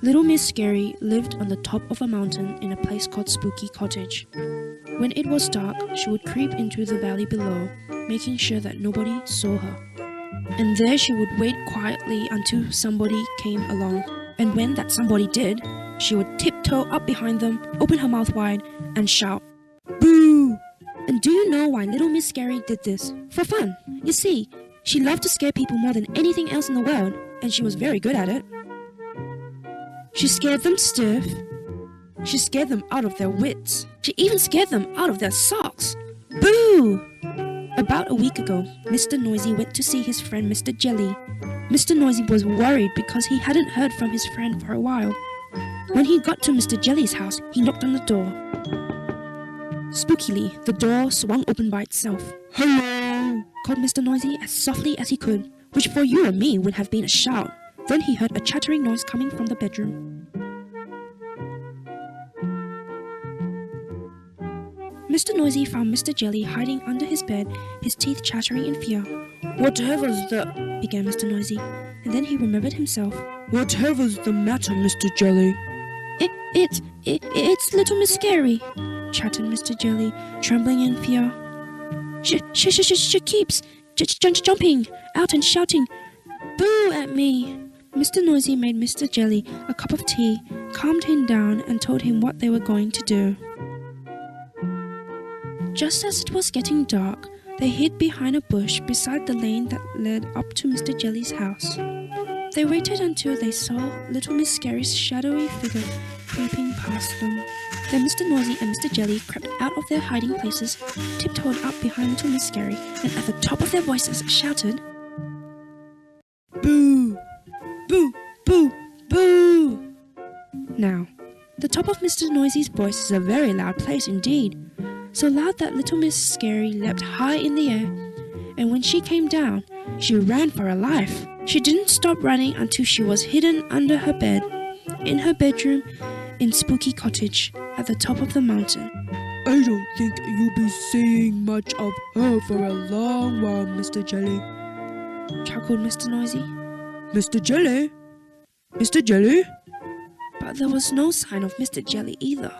Little Miss Scary lived on the top of a mountain in a place called Spooky Cottage. When it was dark, she would creep into the valley below, making sure that nobody saw her. And there she would wait quietly until somebody came along. And when that somebody did, she would tiptoe up behind them, open her mouth wide, and shout, "Boo!" And do you know why Little Miss Scary did this? For fun. You see, she loved to scare people more than anything else in the world, and she was very good at it. She scared them stiff. She scared them out of their wits. She even scared them out of their socks. Boo! About a week ago, Mr. Noisy went to see his friend Mr. Jelly. Mr. Noisy was worried because he hadn't heard from his friend for a while. When he got to Mr. Jelly's house, he knocked on the door. Spookily, the door swung open by itself. "Hello!" called Mr. Noisy as softly as he could, which for you and me would have been a shout. Then he heard a chattering noise coming from the bedroom. Mr. Noisy found Mr. Jelly hiding under his bed, his teeth chattering in fear. "Whatever's the—" began Mr. Noisy, and then he remembered himself. "Whatever's the matter, Mr. Jelly?" It's Little Miss Scary," chattered Mr. Jelly, trembling in fear. She keeps jumping out and shouting, 'Boo!' at me." Mr. Noisy made Mr. Jelly a cup of tea, calmed him down, and told him what they were going to do. Just as it was getting dark, they hid behind a bush beside the lane that led up to Mr. Jelly's house. They waited until they saw Little Miss Scary's shadowy figure creeping past them. Then Mr. Noisy and Mr. Jelly crept out of their hiding places, tiptoed up behind Little Miss Scary, and at the top of their voices shouted, "Boo! Boo! Boo! Boo!" Now, the top of Mr. Noisy's voice is a very loud place indeed, so loud that Little Miss Scary leapt high in the air, and when she came down, she ran for her life. She didn't stop running until she was hidden under her bed, in her bedroom, in Spooky Cottage, at the top of the mountain. "I don't think you'll be seeing much of her for a long while, Mr. Jelly," chuckled Mr. Noisy. "Mr. Jelly? Mr. Jelly?" But there was no sign of Mr. Jelly either.